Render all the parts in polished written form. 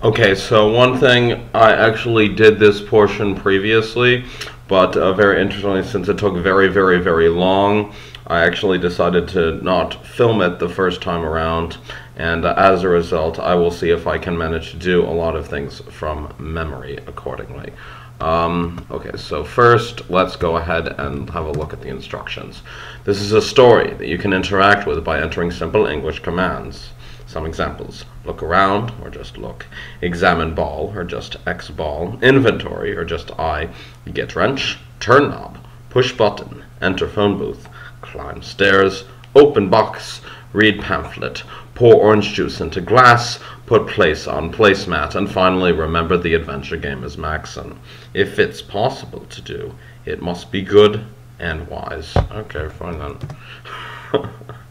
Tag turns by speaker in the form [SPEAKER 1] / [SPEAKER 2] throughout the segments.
[SPEAKER 1] Okay, so one thing, I actually did this portion previously, but very interestingly, since it took very long, I actually decided to not film it the first time around, and as a result, I will see if I can manage to do a lot of things from memory accordingly. Okay, so first, let's go ahead and have a look at the instructions. This is a story that you can interact with by entering simple English commands. Some examples: look around, or just look; examine ball, or just X ball; inventory, or just I; get wrench, turn knob, push button, enter phone booth, climb stairs, open box, read pamphlet, pour orange juice into glass, put place on placemat, and finally remember the adventure game is Maxon. If it's possible to do, it must be good and wise. Okay, fine then.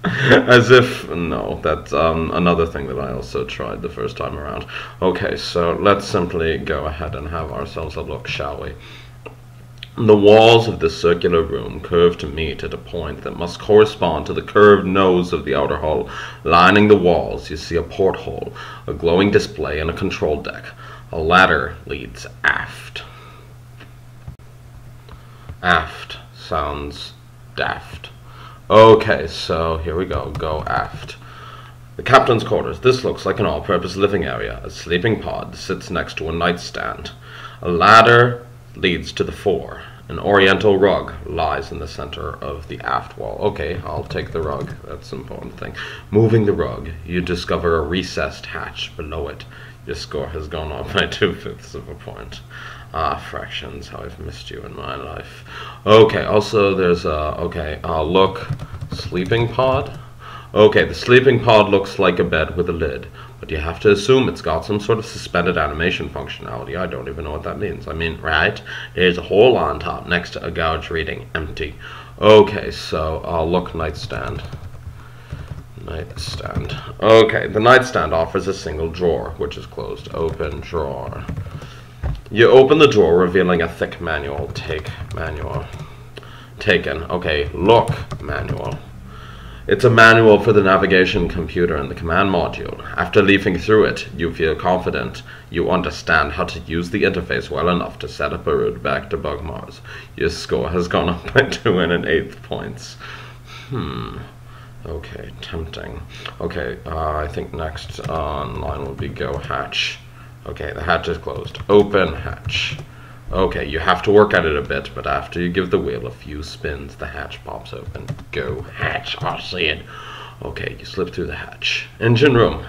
[SPEAKER 1] As if, no, that's another thing that I also tried the first time around. Okay, so let's simply go ahead and have ourselves a look, shall we? The walls of this circular room curve to meet at a point that must correspond to the curved nose of the outer hull. Lining the walls, you see a porthole, a glowing display, and a control deck. A ladder leads aft. Aft sounds daft. Okay, so here we go. Go aft. The captain's quarters. This looks like an all-purpose living area. A sleeping pod sits next to a nightstand. A ladder leads to the fore. An oriental rug lies in the center of the aft wall. Okay, I'll take the rug. That's an important thing. Moving the rug, you discover a recessed hatch below it. Your score has gone up by 2/5 of a point. Ah, fractions, how I've missed you in my life. Okay, also there's look, sleeping pod. Okay, the sleeping pod looks like a bed with a lid, but you have to assume it's got some sort of suspended animation functionality. I don't even know what that means. I mean, right? There's a hole on top next to a gouge reading empty. Okay, so look, nightstand. Nightstand. Okay, the nightstand offers a single drawer, which is closed. Open drawer. You open the drawer, revealing a thick manual. Take manual. Taken. Okay, look manual. It's a manual for the navigation computer and the command module. After leafing through it, you feel confident you understand how to use the interface well enough to set up a route back to Bug Mars. Your score has gone up by 2 1/8 points. Okay, tempting. Okay, I think next on line will be go hatch. Okay, the hatch is closed. Open hatch. Okay, you have to work at it a bit, but after you give the wheel a few spins, the hatch pops open. Go hatch, I'll see it. Okay, you slip through the hatch. Engine room.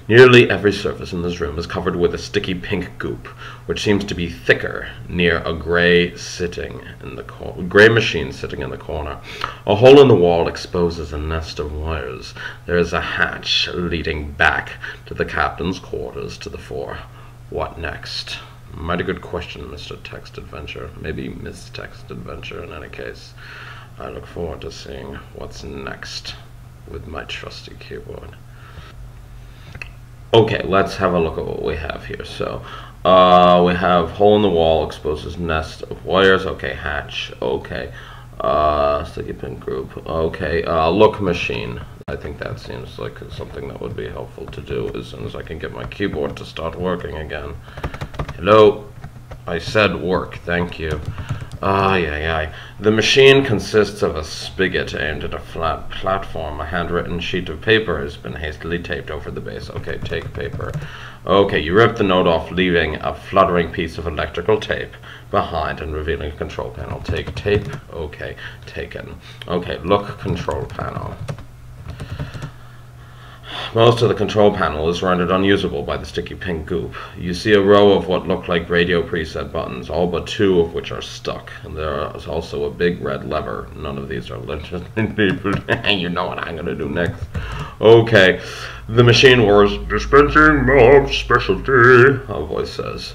[SPEAKER 1] Nearly every surface in this room is covered with a sticky pink goop, which seems to be thicker near a gray machine sitting in the corner. A hole in the wall exposes a nest of wires. There is a hatch leading back to the captain's quarters to the fore. What next? Mighty good question, Mr. Text Adventure. Maybe Miss Text Adventure in any case. I look forward to seeing what's next with my trusty keyboard. Okay, let's have a look at what we have here. So, we have hole in the wall exposes nest of wires. Okay, hatch. Okay. Sticky pin group. Okay, look machine. I think that seems like something that would be helpful to do as soon as I can get my keyboard to start working again. Hello? I said work, thank you. The machine consists of a spigot aimed at a flat platform. A handwritten sheet of paper has been hastily taped over the base. Okay, take paper. Okay, you rip the note off, leaving a fluttering piece of electrical tape behind and revealing a control panel. Take tape. Okay, taken. Okay, look control panel. Most of the control panel is rendered unusable by the sticky pink goop. You see a row of what look like radio preset buttons, all but 2 of which are stuck. And there is also a big red lever. None of these are legitimate. You know what I'm going to do next. Okay. The machine was dispensing Bob's specialty, a voice says.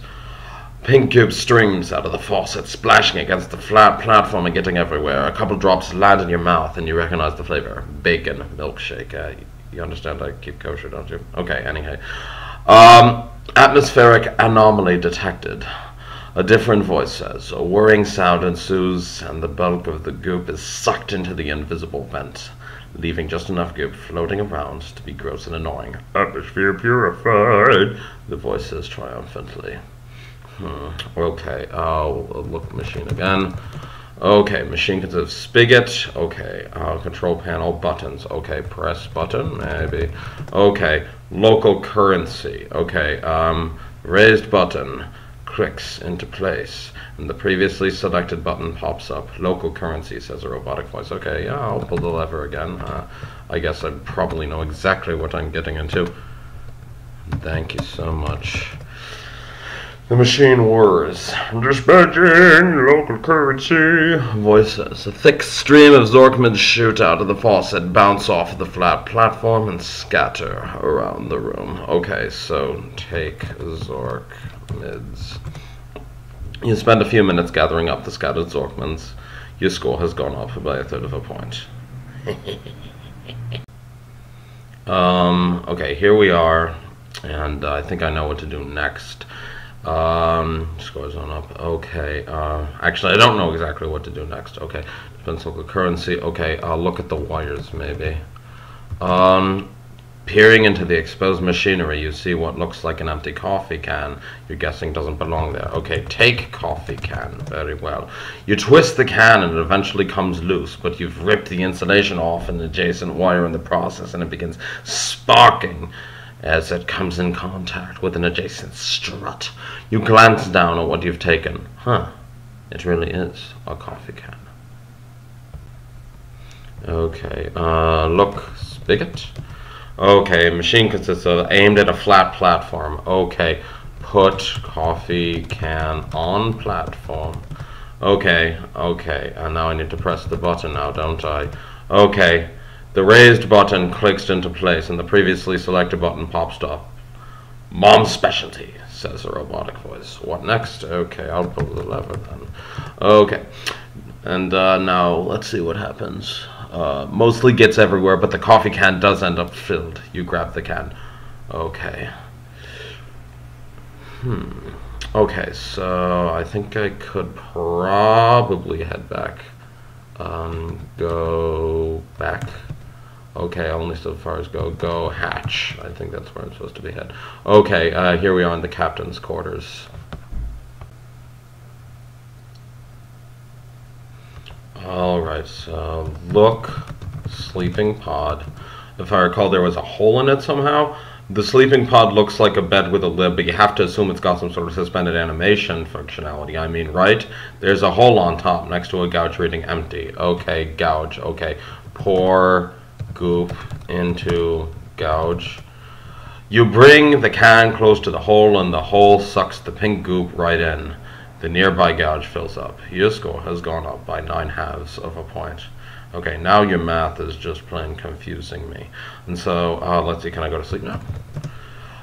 [SPEAKER 1] Pink goop streams out of the faucet, splashing against the flat platform and getting everywhere. A couple drops land in your mouth and you recognize the flavor. Bacon milkshake. You understand I keep kosher, don't you? Okay, anyhow. Atmospheric anomaly detected. A different voice says. A whirring sound ensues and the bulk of the goop is sucked into the invisible vent. leaving just enough goop floating around to be gross and annoying. Atmosphere purified, the voice says triumphantly. Okay, I'll look at the machine again. Okay, machine consists of spigot. Okay, control panel, buttons. Okay, press button, maybe. Okay, local currency. Okay, raised button clicks into place, and the previously selected button pops up. Local currency, says a robotic voice. Okay, yeah, I'll pull the lever again. I guess I probably know exactly what I'm getting into. Thank you so much. The machine whirs. Dispatching local currency, voices. A thick stream of Zorkmids shoot out of the faucet, bounce off the flat platform, and scatter around the room. Okay, so take Zorkmids. You spend a few minutes gathering up the scattered Zorkmids. Your score has gone up by 1/3 of a point. Okay, here we are, and I think I know what to do next. Scores on up. Okay, actually I don't know exactly what to do next. Okay, depends on the currency. Okay, I'll look at the wires maybe. Peering into the exposed machinery, you see what looks like an empty coffee can. You're guessing doesn't belong there. Okay, take coffee can. Very well. You twist the can and it eventually comes loose, but you've ripped the insulation off an adjacent wire in the process, and it begins sparking as it comes in contact with an adjacent strut. You glance down at what you've taken. It really is a coffee can. Okay, look, spigot. Okay, machine consists of aimed at a flat platform. Okay, put coffee can on platform. Okay, and now I need to press the button now, don't I? Okay. The raised button clicks into place, and the previously selected button pops up. Mom's specialty, says a robotic voice. What next? Okay, I'll pull the lever then. Okay, and now let's see what happens. Mostly gets everywhere, but the coffee can does end up filled. You grab the can. Okay. Okay, so I think I could probably head back. Go back. Okay, only so far as go hatch. I think that's where I'm supposed to be head. Okay, here we are in the captain's quarters. Alright, so look, sleeping pod. If I recall, there was a hole in it somehow. The sleeping pod looks like a bed with a lid, but you have to assume it's got some sort of suspended animation functionality. I mean, right? There's a hole on top next to a gouge reading empty. Okay, gouge. Okay, pour goop into gouge. You bring the can close to the hole, and the hole sucks the pink goop right in. The nearby gouge fills up. Your score has gone up by 9/2 of a point. Okay, now your math is just plain confusing me. And so, let's see, can I go to sleep now?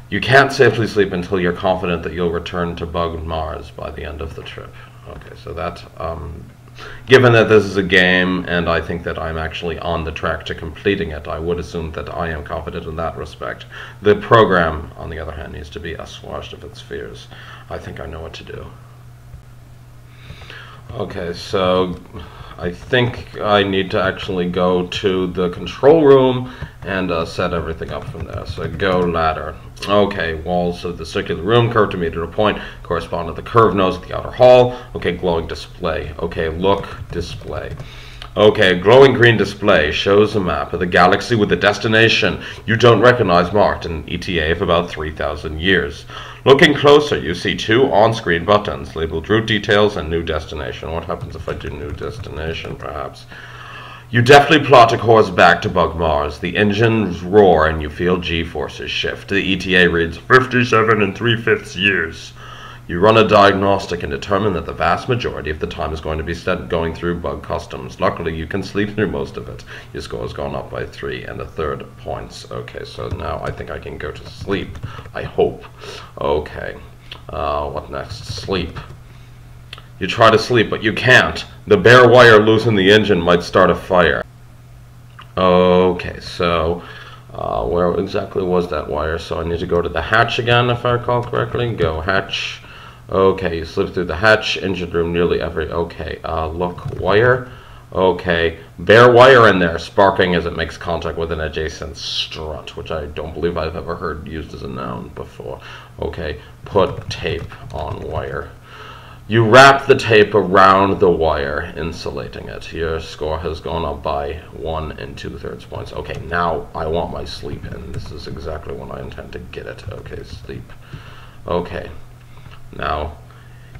[SPEAKER 1] You can't safely sleep until you're confident that you'll return to Bug Mars by the end of the trip. Okay, so that, given that this is a game, and I think that I'm actually on the track to completing it, I would assume that I am confident in that respect. The program, on the other hand, needs to be assuaged of its fears. I think I know what to do. Okay, so I think I need to actually go to the control room and set everything up from there. So go ladder. Okay, walls of the circular room curved to meet at a point correspond to the curved nose of the outer hall. Okay, glowing display. Okay, look, display. Okay, glowing green display shows a map of the galaxy with a destination you don't recognize marked in an ETA of about 3,000 years. Looking closer, you see two on-screen buttons labeled route details and new destination. What happens if I do new destination, perhaps? You deftly plot a course back to Bug Mars. The engines roar and you feel G-forces shift. The ETA reads 57 3/5 years. You run a diagnostic and determine that the vast majority of the time is going to be spent going through bug customs. Luckily, you can sleep through most of it. Your score has gone up by 3 1/3 points. Okay, so now I think I can go to sleep. I hope. Okay. What next? Sleep. You try to sleep, but you can't. The bare wire loose in the engine might start a fire. Okay, so where exactly was that wire? So I need to go to the hatch again, if I recall correctly. Go hatch. Okay, you slip through the hatch, engine room nearly every... Okay, look, wire. Okay, bare wire in there, sparking as it makes contact with an adjacent strut, which I don't believe I've ever heard used as a noun before. Okay, put tape on wire. You wrap the tape around the wire, insulating it. Your score has gone up by 1 2/3 points. Okay, now I want my sleep in. This is exactly when I intend to get it. Okay, sleep. Okay, now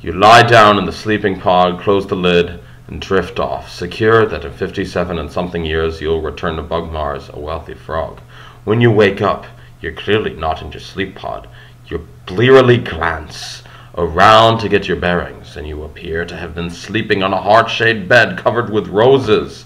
[SPEAKER 1] you lie down in the sleeping pod, close the lid, and drift off, secure that in 57 and something years you'll return to Bug Mars, a wealthy frog. When you wake up, you're clearly not in your sleep pod. You blearily glance around to get your bearings, and you appear to have been sleeping on a heart-shaped bed covered with roses.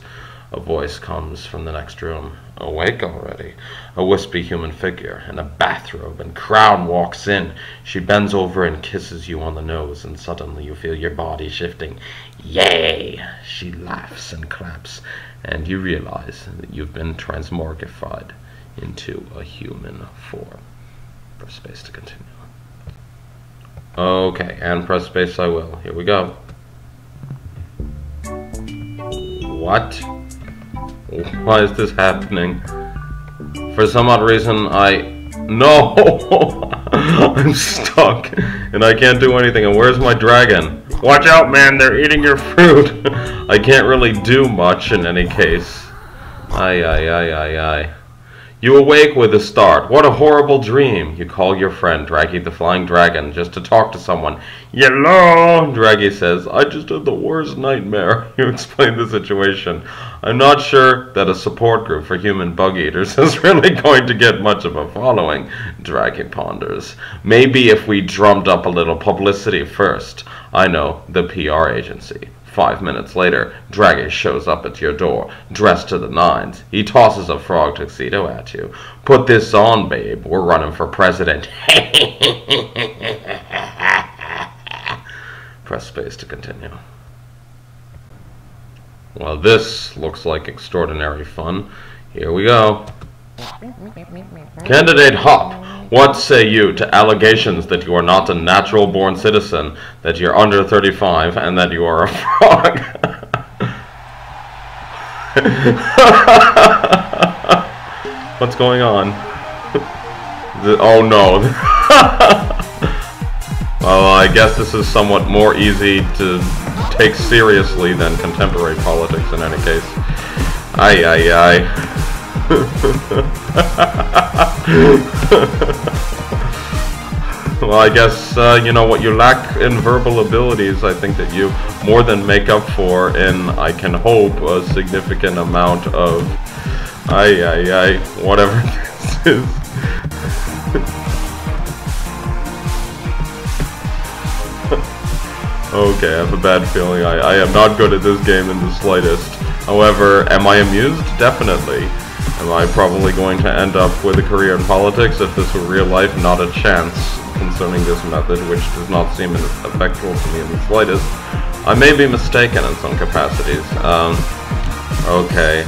[SPEAKER 1] A voice comes from the next room. Awake already? A wispy human figure in a bathrobe and crown walks in. She bends over and kisses you on the nose, and suddenly you feel your body shifting. Yay! She laughs and claps, and you realize that you've been transmorgified into a human form. Press space to continue. Okay, and press space I will. Here we go. What? Why is this happening? For some odd reason, No! I'm stuck, and I can't do anything, and where's my dragon? Watch out, man, they're eating your fruit! I can't really do much in any case. Aye. You awake with a start. What a horrible dream. You call your friend, Draggy the Flying Dragon, just to talk to someone. Hello, Draggy says. I just had the worst nightmare. You explain the situation. I'm not sure that a support group for human bug eaters is really going to get much of a following, Draggy ponders. Maybe if we drummed up a little publicity first. I know, the PR agency. 5 minutes later, Draggy shows up at your door, dressed to the nines. He tosses a frog tuxedo at you. Put this on, babe. We're running for president. Press space to continue. Well, this looks like extraordinary fun. Here we go. Candidate Hop, what say you to allegations that you are not a natural-born citizen, that you're under 35, and that you are a frog? What's going on? Oh no. Well, I guess this is somewhat more easy to take seriously than contemporary politics in any case. Aye. Well, I guess, you know, what you lack in verbal abilities, I think that you more than make up for in, I can hope, a significant amount of, whatever this is. Okay, I have a bad feeling. I am not good at this game in the slightest. However, am I amused? Definitely. Am I probably going to end up with a career in politics if this were real life? Not a chance concerning this method, which does not seem effectual to me in the slightest. I may be mistaken in some capacities. Okay,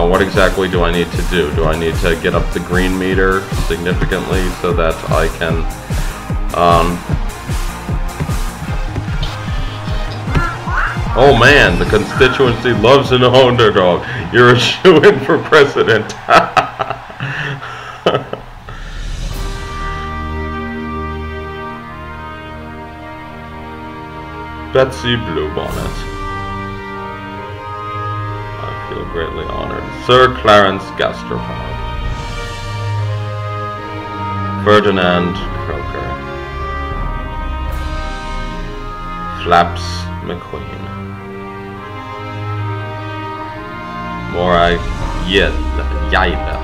[SPEAKER 1] what exactly do I need to do? Do I need to get up the green meter significantly so that I can, oh man, the constituency loves an underdog. You're a shoo-in for president. Betsy Bluebonnet. I feel greatly honored. Sir Clarence Gastropod. Ferdinand CROAKER. Flaps McQueen. Yaida.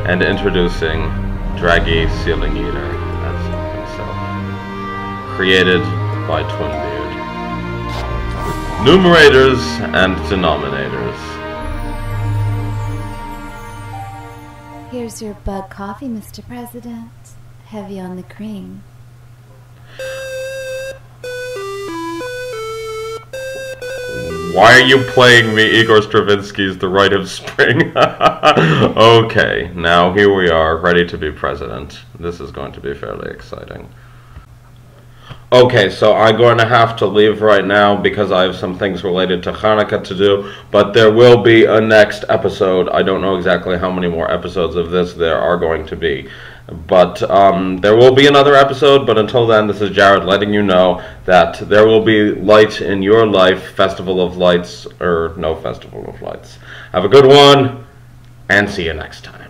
[SPEAKER 1] And introducing Draggy Ceiling Eater as himself. Created by Twinbeard. Numerators and denominators.
[SPEAKER 2] Here's your bug coffee, Mr. President. Heavy on the cream.
[SPEAKER 1] Why are you playing me Igor Stravinsky's The Rite of Spring? Okay, now here we are, ready to be president. This is going to be fairly exciting. Okay, so I'm going to have to leave right now because I have some things related to Hanukkah to do, but there will be a next episode. I don't know exactly how many more episodes of this there are going to be. But there will be another episode, but until then, this is Jared letting you know that there will be light in your life, Festival of Lights, or no Festival of Lights. Have a good one, and see you next time.